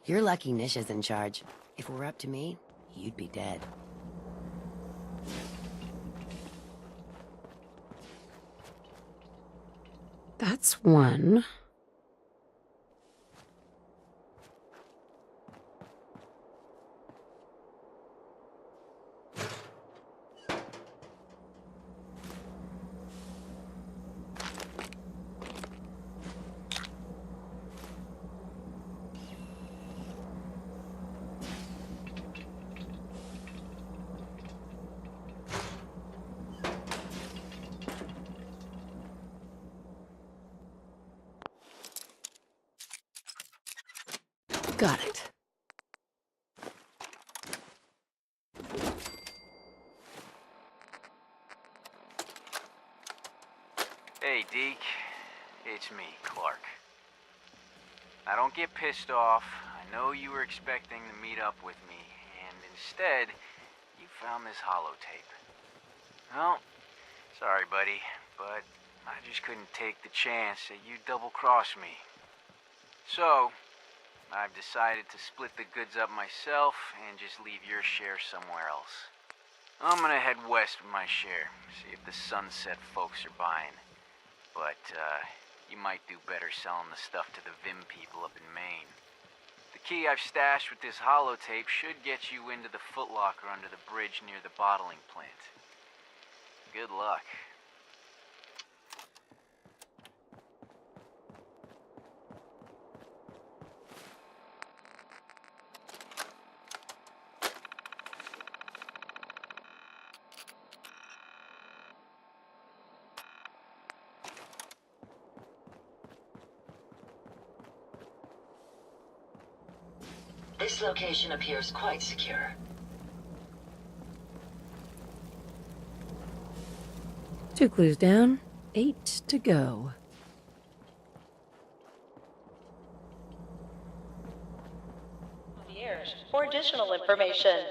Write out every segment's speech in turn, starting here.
You're lucky Nisha's in charge. If it were up to me, you'd be dead. That's one. Got it. Hey, Deke. It's me, Clark. Now don't get pissed off. I know you were expecting to meet up with me, and instead, you found this holotape. Well, sorry, buddy, but I just couldn't take the chance that you'd double-cross me. So, I've decided to split the goods up myself and just leave your share somewhere else. I'm gonna head west with my share, see if the Sunset folks are buying. But, you might do better selling the stuff to the Vim people up in Maine. The key I've stashed with this holotape should get you into the footlocker under the bridge near the bottling plant. Good luck. This location appears quite secure. Two clues down, 8 to go. For additional information.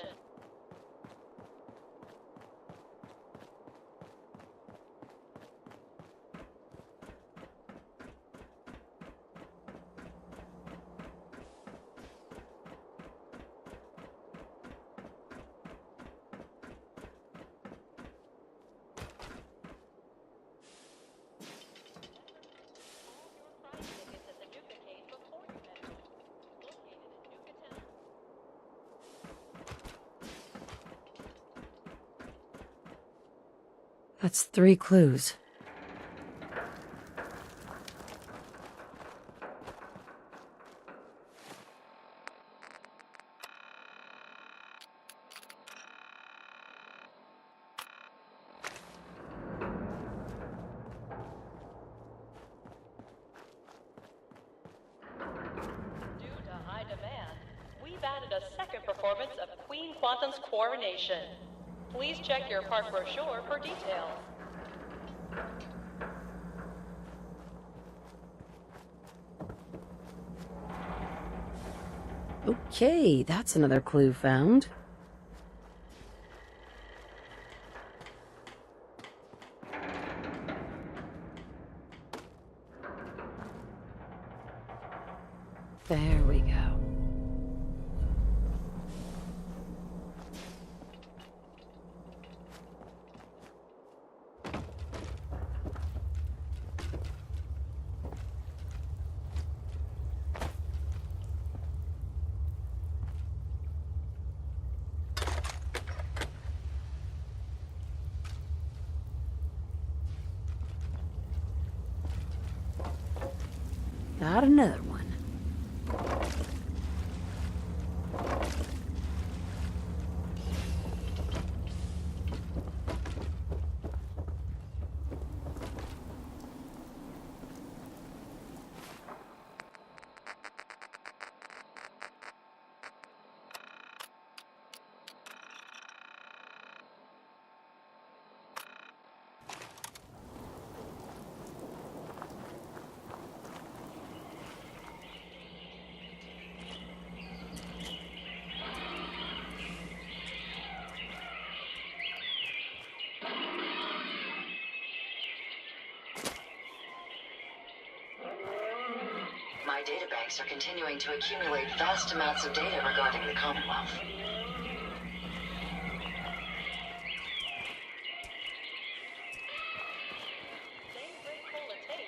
That's 3 clues. Due to high demand, we've added a second performance of Queen Quantum's Coronation. Please check your park brochure for details. Okay, that's another clue found. There we go. Got another one. databanks are continuing to accumulate vast amounts of data regarding the Commonwealth. Same great cola taste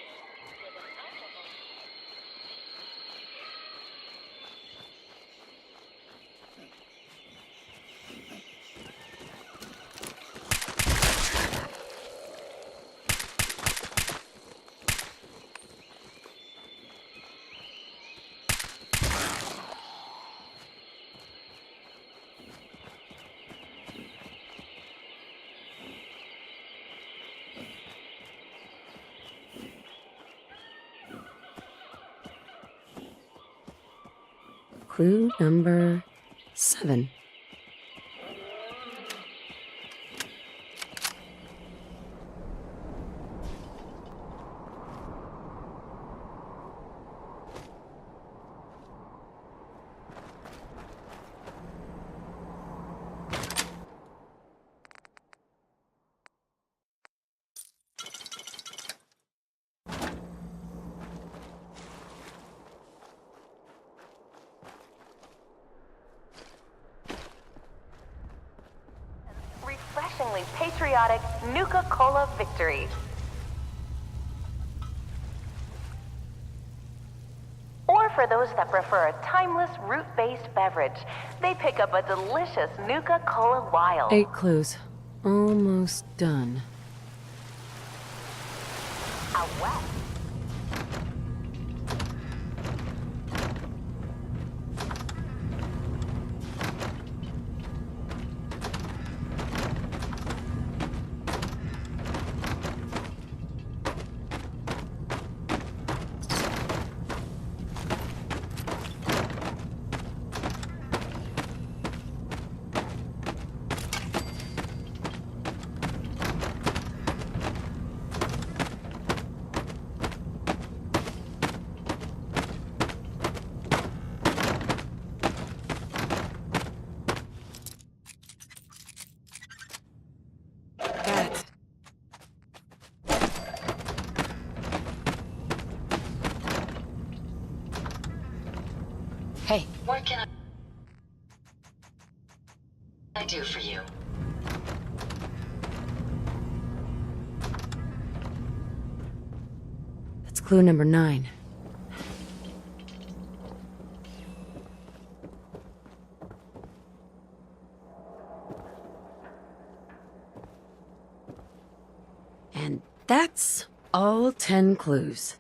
with an alcohol. Clue number 7. Refreshingly patriotic Nuka Cola victory. Or for those that prefer a timeless root-based beverage, they pick up a delicious Nuka Cola Wild. 8 clues. Almost done. Out west. That. Hey, What can I do for you? that's clue number 9. And that's all 10 clues.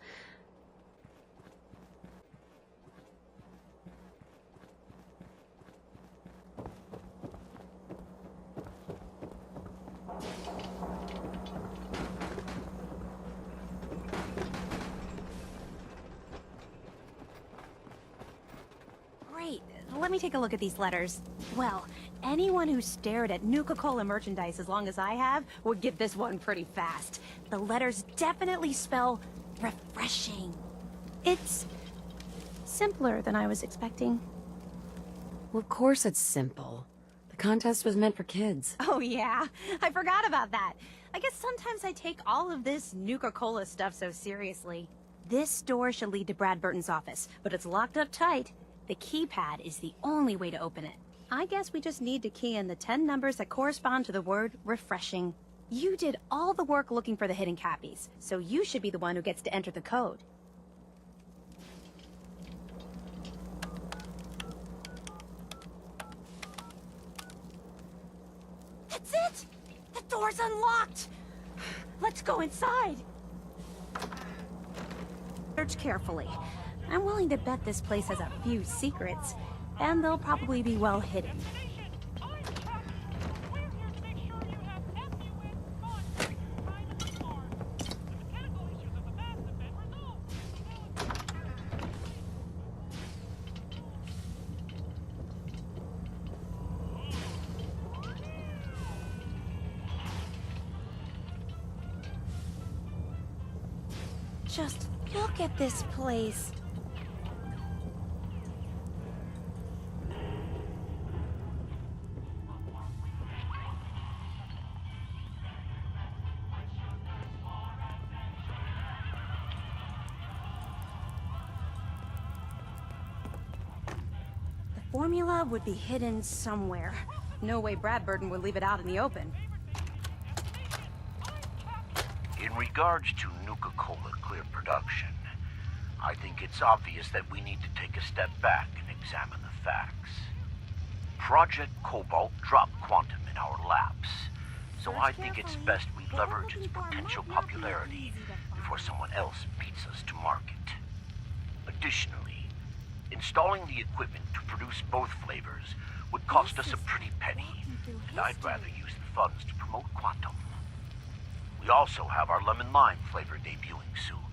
Great. Let me take a look at these letters. Well, anyone who stared at Nuka Cola merchandise as long as I have would get this one pretty fast. The letters definitely spell refreshing. It's simpler than I was expecting. Well, of course it's simple. The contest was meant for kids. Oh yeah, I forgot about that. I guess sometimes I take all of this Nuka Cola stuff so seriously. This door should lead to Brad Burton's office, but it's locked up tight. The keypad is the only way to open it. I guess we just need to key in the 10 numbers that correspond to the word refreshing. You did all the work looking for the hidden copies, so you should be the one who gets to enter the code. That's it! The door's unlocked! Let's go inside! Search carefully. I'm willing to bet this place has a few secrets, and they'll probably be well hidden. Just look at this place. formula would be hidden somewhere. No way Brad Burton would leave it out in the open. In regards to Nuka Cola clear production, I think it's obvious that we need to take a step back and examine the facts. Project Cobalt dropped Quantum in our laps, so I think it's best we leverage its potential popularity before someone else beats us to market. Additionally, installing the equipment to produce both flavors would cost us a pretty penny, and I'd rather use the funds to promote Quantum. We also have our lemon lime flavor debuting soon,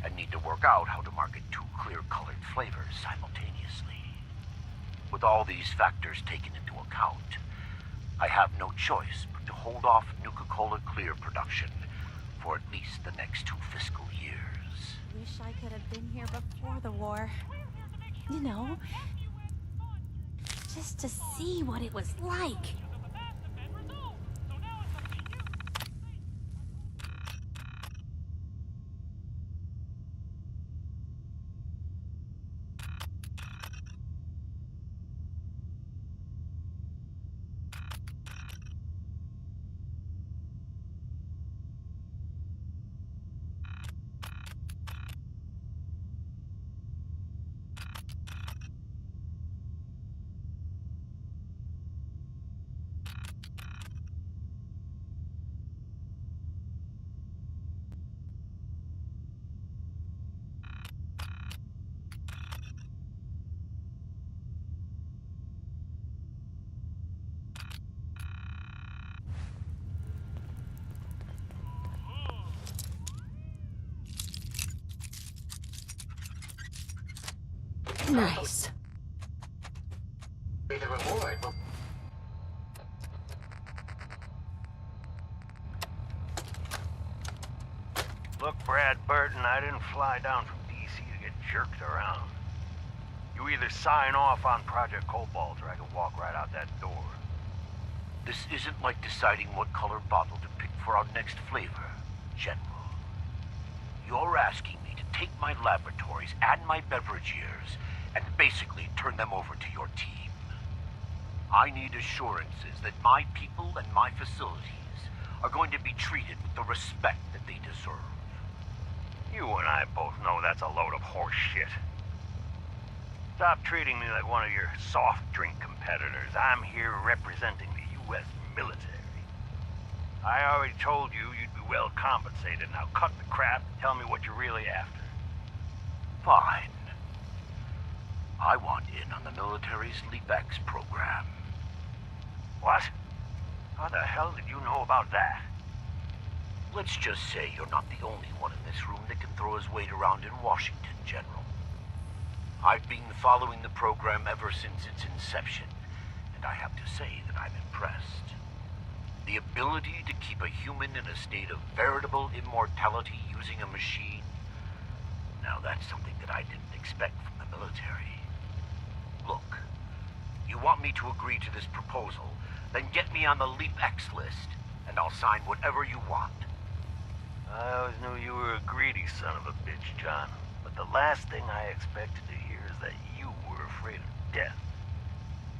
and need to work out how to market two clear-colored flavors simultaneously. With all these factors taken into account, I have no choice but to hold off Nuka Cola Clear production for at least the next 2 fiscal years. Wish I could have been here before the war. You know, just to see what it was like. Nice. The reward will... Look, Brad Burton, I didn't fly down from DC to get jerked around. You either sign off on Project Cobalt or I can walk right out that door. This isn't like deciding what color bottle to pick for our next flavor, General. You're asking me to take my laboratories and my beverage years and basically turn them over to your team. I need assurances that my people and my facilities are going to be treated with the respect that they deserve. You and I both know that's a load of horse shit. Stop treating me like one of your soft drink competitors. I'm here representing the U.S. military. I already told you you'd be well compensated. Now cut the crap and tell me what you're really after. Fine. I want in on the military's LeapX program. What? How the hell did you know about that? Let's just say you're not the only one in this room that can throw his weight around in Washington, General. I've been following the program ever since its inception, and I have to say that I'm impressed. The ability to keep a human in a state of veritable immortality using a machine, now that's something that I didn't expect from the military. Look, you want me to agree to this proposal, then get me on the LeapX list, and I'll sign whatever you want. I always knew you were a greedy son of a bitch, John. But the last thing I expected to hear is that you were afraid of death.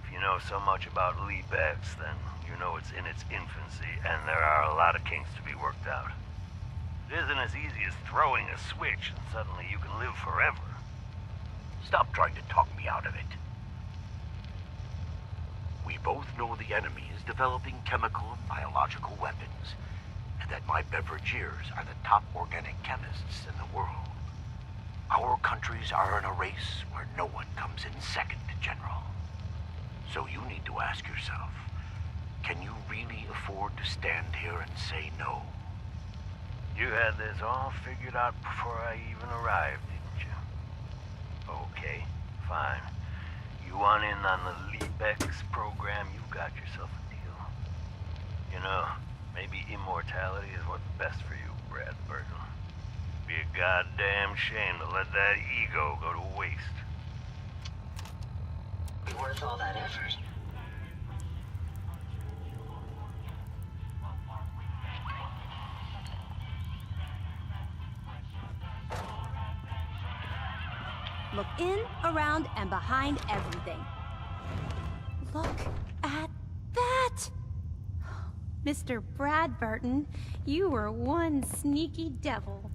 If you know so much about LeapX, then you know it's in its infancy, and there are a lot of kinks to be worked out. It isn't as easy as throwing a switch and suddenly you can live forever. Stop trying to talk me out of it. We both know the enemy is developing chemical and biological weapons, and that my beverageers are the top organic chemists in the world. Our countries are in a race where no one comes in second, General. So you need to ask yourself, can you really afford to stand here and say no? You had this all figured out before I even arrived, didn't you? Okay, fine. You want in on the LeapX program, you've got yourself a deal. You know, maybe immortality is what's best for you, Brad Burton. Be a goddamn shame to let that ego go to waste. Be worth all that effort. Look in, around, and behind everything. Look at that! Mr. Bradburton, you were one sneaky devil.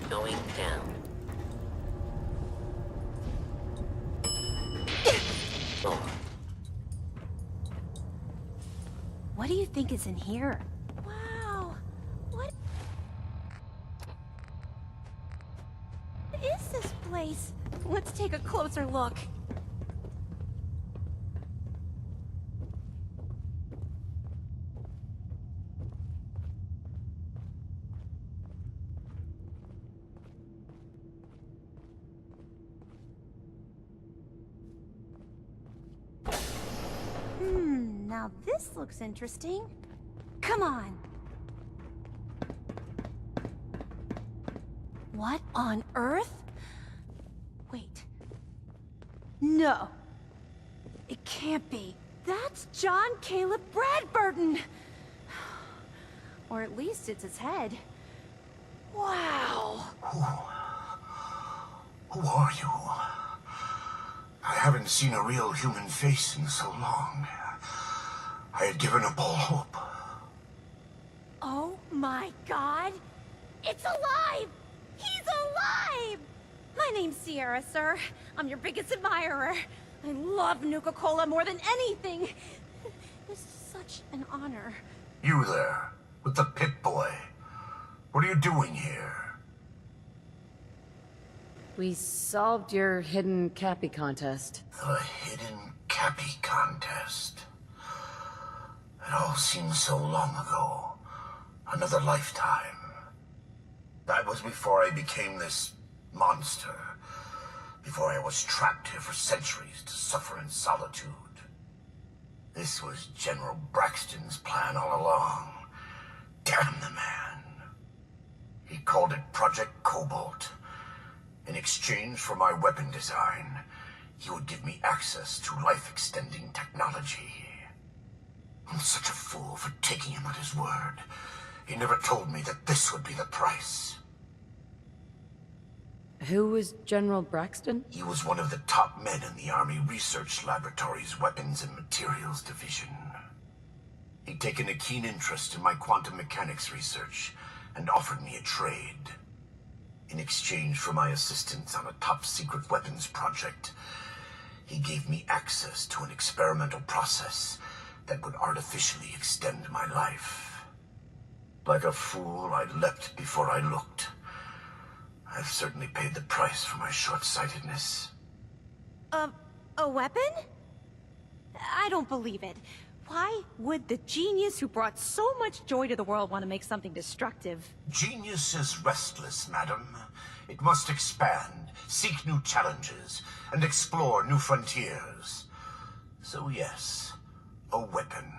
Going down. Oh. What do you think is in here? Wow, what is this place? Let's take a closer look. Now this looks interesting. Come on. What on earth? Wait. No. It can't be. That's John Caleb Bradburton. Or at least it's his head. Wow. Who are you? I haven't seen a real human face in so long. I had given up all hope. Oh my god! It's alive! He's alive! My name's Sierra, sir. I'm your biggest admirer. I love Nuka Cola more than anything. This is such an honor. You there, with the Pip-Boy. What are you doing here? We solved your hidden Cappy contest. The hidden Cappy contest. It all seems so long ago. Another lifetime. That was before I became this monster. Before I was trapped here for centuries to suffer in solitude. This was General Braxton's plan all along. Damn the man. He called it Project Cobalt. In exchange for my weapon design, he would give me access to life-extending technology. I'm such a fool for taking him at his word. He never told me that this would be the price. Who was General Braxton? He was one of the top men in the Army Research Laboratory's Weapons and Materials Division. He'd taken a keen interest in my quantum mechanics research and offered me a trade. In exchange for my assistance on a top-secret weapons project, he gave me access to an experimental process that would artificially extend my life. Like a fool, I leapt before I looked. I've certainly paid the price for my short-sightedness. A weapon? I don't believe it. Why would the genius who brought so much joy to the world want to make something destructive? Genius is restless, madam. It must expand, seek new challenges, and explore new frontiers. So yes, a weapon.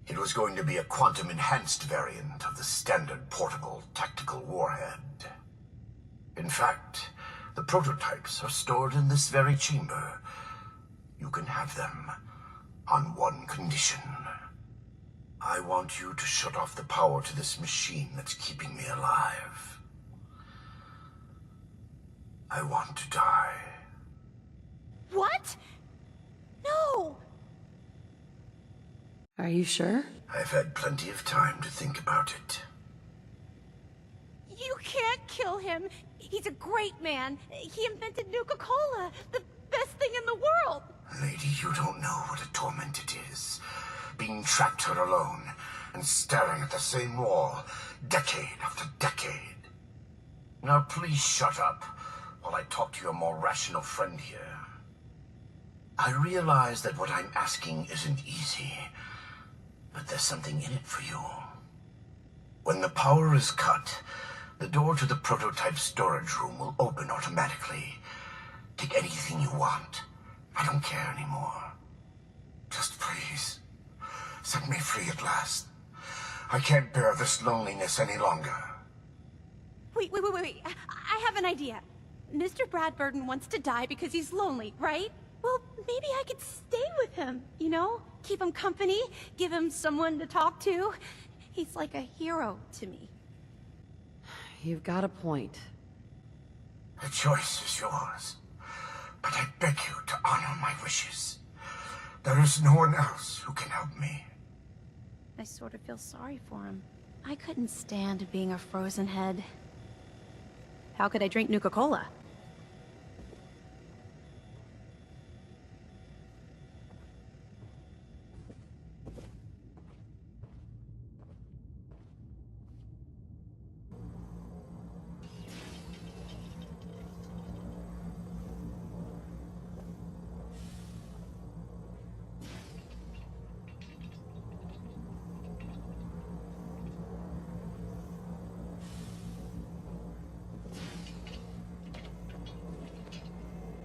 It was going to be a quantum-enhanced variant of the standard portable tactical warhead. In fact, the prototypes are stored in this very chamber. You can have them on one condition. I want you to shut off the power to this machine that's keeping me alive. I want to die. What? No! Are you sure? I've had plenty of time to think about it. You can't kill him. He's a great man. He invented Nuka Cola, the best thing in the world. Lady, you don't know what a torment it is. Being trapped here alone and staring at the same wall, decade after decade. Now please shut up while I talk to your more rational friend here. I realize that what I'm asking isn't easy, but there's something in it for you. When the power is cut, the door to the prototype storage room will open automatically. Take anything you want. I don't care anymore. Just please, set me free at last. I can't bear this loneliness any longer. Wait. I have an idea. Mr. Bradburton wants to die because he's lonely, right? Well, maybe I could stay with him, you know? Keep him company, give him someone to talk to. He's like a hero to me. You've got a point. The choice is yours. But I beg you to honor my wishes. There is no one else who can help me. I sort of feel sorry for him. I couldn't stand being a frozen head. How could I drink Nuka Cola?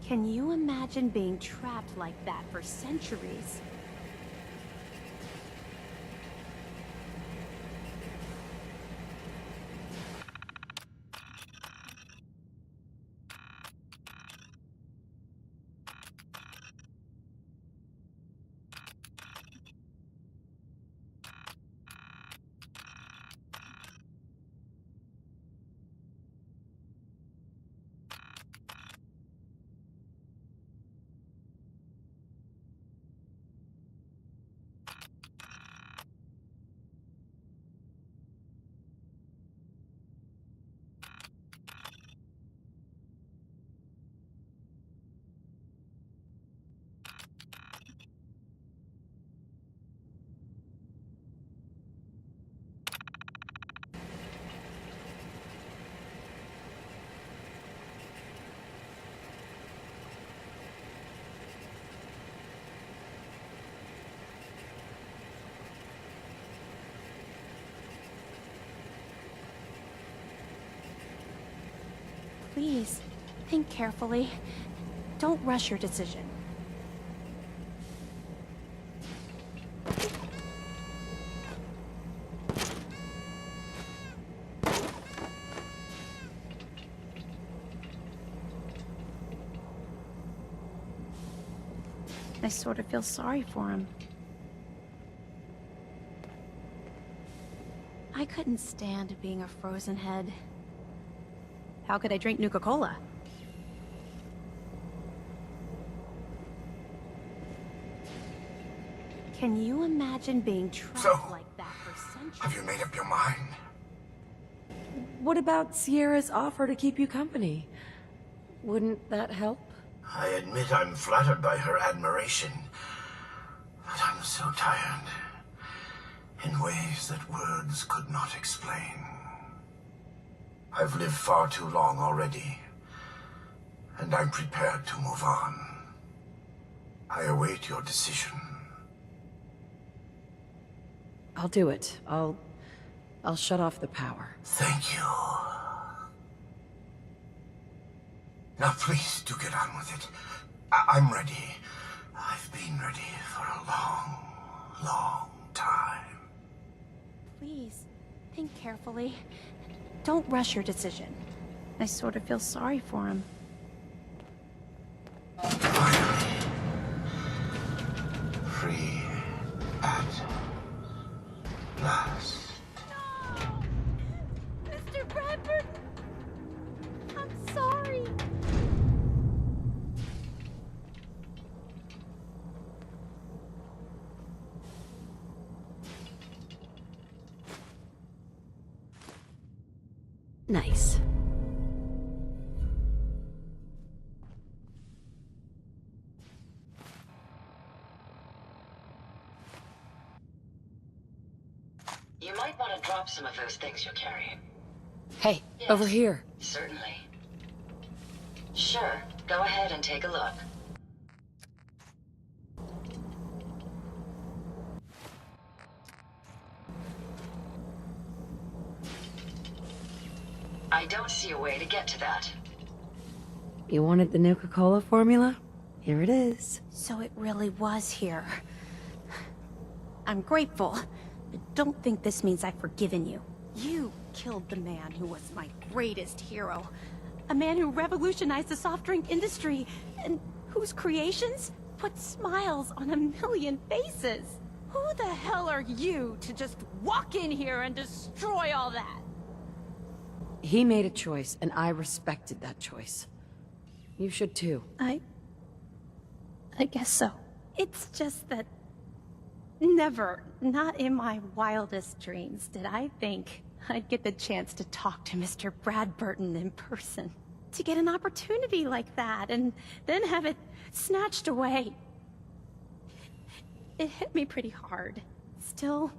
Can you imagine being trapped like that for centuries? Please, think carefully. Don't rush your decision. I sort of feel sorry for him. I couldn't stand being a frozen head. How could I drink Nuka Cola? Can you imagine being trapped like that for centuries? Have you made up your mind? What about Sierra's offer to keep you company? Wouldn't that help? I admit I'm flattered by her admiration, but I'm so tired. In ways that words could not explain. I've lived far too long already, and I'm prepared to move on. I await your decision. I'll do it. I'll shut off the power. Thank you. Now please do get on with it. I'm ready. I've been ready for a long, long time. Please, think carefully. Don't rush your decision. I sort of feel sorry for him. Finally. Free at last. No! Mr. Bradford! I'm sorry. Nice. You might want to drop some of those things you're carrying. Hey, Yes, over here. Certainly. Sure, go ahead and take a look. I don't see a way to get to that. You wanted the Nuka Cola formula? Here it is. So it really was here. I'm grateful, but don't think this means I've forgiven you. You killed the man who was my greatest hero. A man who revolutionized the soft drink industry, and whose creations put smiles on a million faces. Who the hell are you to just walk in here and destroy all that? He made a choice, and I respected that choice. You should too. I guess so. It's just that never, not in my wildest dreams, did I think I'd get the chance to talk to Mr. Brad Burton in person. To get an opportunity like that, and then have it snatched away. It hit me pretty hard. Still,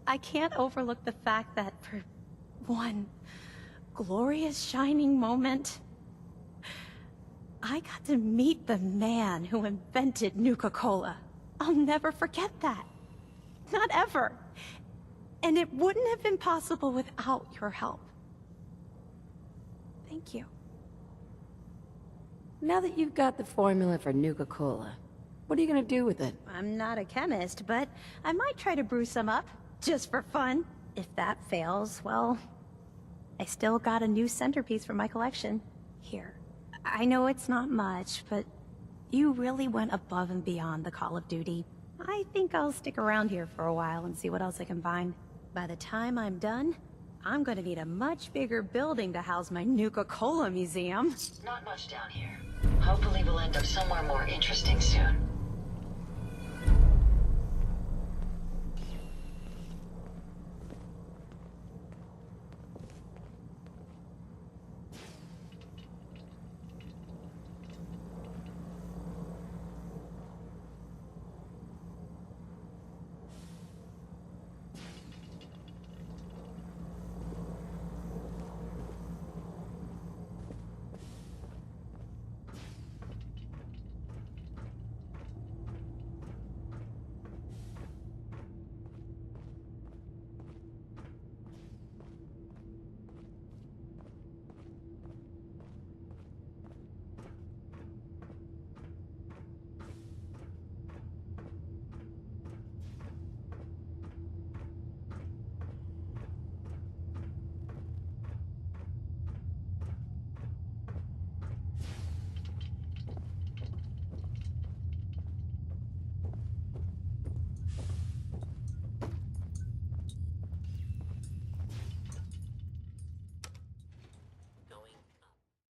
I can't overlook the fact that for one glorious shining moment, I got to meet the man who invented Nuka Cola. I'll never forget that. Not ever. And it wouldn't have been possible without your help. Thank you. Now that you've got the formula for Nuka Cola, what are you gonna do with it? I'm not a chemist, but I might try to brew some up, just for fun. If that fails, well, I still got a new centerpiece for my collection. Here. I know it's not much, but you really went above and beyond the Call of Duty. I think I'll stick around here for a while and see what else I can find. By the time I'm done, I'm gonna need a much bigger building to house my Nuka Cola museum. Not much down here. Hopefully we'll end up somewhere more interesting soon.